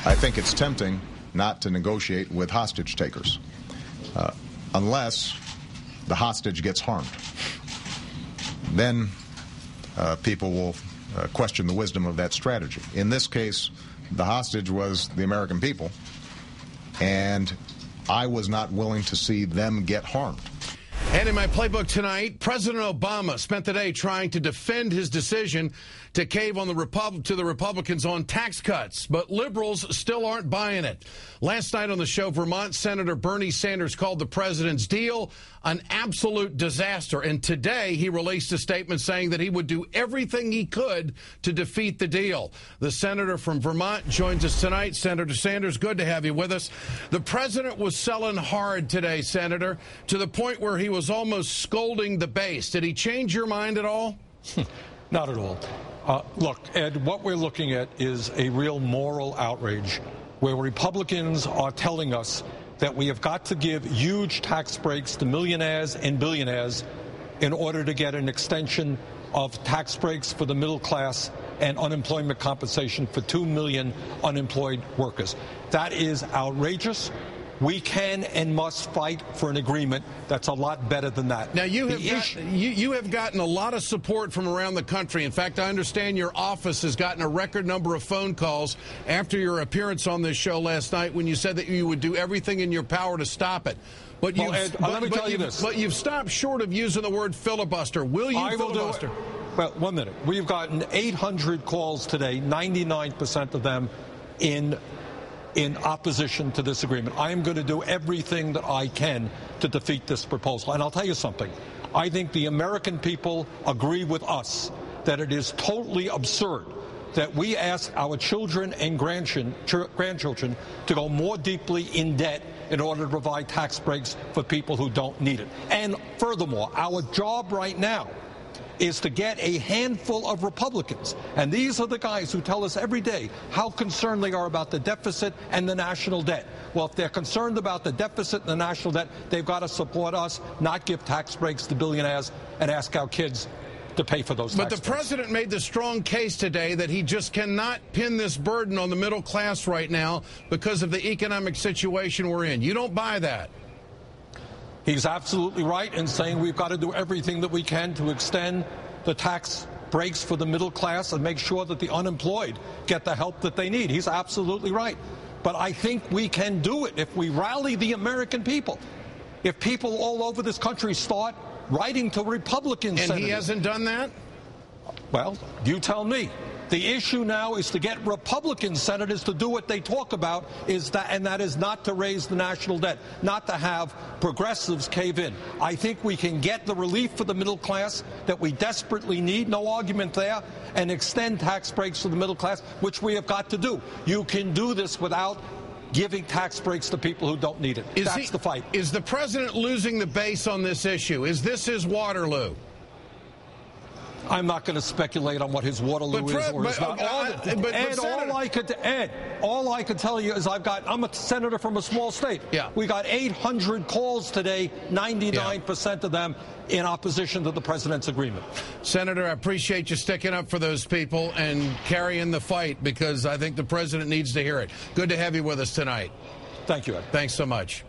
I think it's tempting not to negotiate with hostage takers unless the hostage gets harmed. Then people will question the wisdom of that strategy. In this case, the hostage was the American people, and I was not willing to see them get harmed. And in my playbook tonight, President Obama spent the day trying to defend his decision to cave on the Republicans on tax cuts, but liberals still aren't buying it. Last night on the show, Vermont Senator Bernie Sanders called the president's deal an absolute disaster, and today he released a statement saying that he would do everything he could to defeat the deal. The senator from Vermont joins us tonight. Senator Sanders, good to have you with us. The president was selling hard today, Senator, to the point where he was almost scolding the base. Did he change your mind at all? Not at all. Look, Ed, what we're looking at is a real moral outrage where Republicans are telling us that we have got to give huge tax breaks to millionaires and billionaires in order to get an extension of tax breaks for the middle class and unemployment compensation for 2 million unemployed workers. That is outrageous. We can and must fight for an agreement that's a lot better than that. Now, you have gotten a lot of support from around the country. In fact, I understand your office has gotten a record number of phone calls after your appearance on this show last night when you said that you would do everything in your power to stop it. But let me tell you this. But you've stopped short of using the word filibuster. Will you filibuster? Well, 1 minute. We've gotten 800 calls today, 99% of them in opposition to this agreement. I am going to do everything that I can to defeat this proposal. And I'll tell you something. I think the American people agree with us that it is totally absurd that we ask our children and grandchildren to go more deeply in debt in order to provide tax breaks for people who don't need it. And furthermore, our job right now is to get a handful of Republicans. And these are the guys who tell us every day how concerned they are about the deficit and the national debt. Well, if they're concerned about the deficit and the national debt, they've got to support us, not give tax breaks to billionaires and ask our kids to pay for those tax breaks. But the president made the strong case today that he just cannot pin this burden on the middle class right now because of the economic situation we're in. You don't buy that. He's absolutely right in saying we've got to do everything that we can to extend the tax breaks for the middle class and make sure that the unemployed get the help that they need. He's absolutely right. But I think we can do it if we rally the American people. If people all over this country start writing to Republican senators. And he hasn't done that? Well, you tell me. The issue now is to get Republican senators to do what they talk about, and that is not to raise the national debt, not to have progressives cave in. I think we can get the relief for the middle class that we desperately need, no argument there, and extend tax breaks for the middle class, which we have got to do. You can do this without giving tax breaks to people who don't need it. That's the fight. Is the president losing the base on this issue? Is this his Waterloo? I'm not going to speculate on what his Waterloo is or is not. All I could tell you is I'm a senator from a small state. Yeah. We got 800 calls today, 99% of them in opposition to the president's agreement. Senator, I appreciate you sticking up for those people and carrying the fight because I think the president needs to hear it. Good to have you with us tonight. Thank you, Ed. Thanks so much.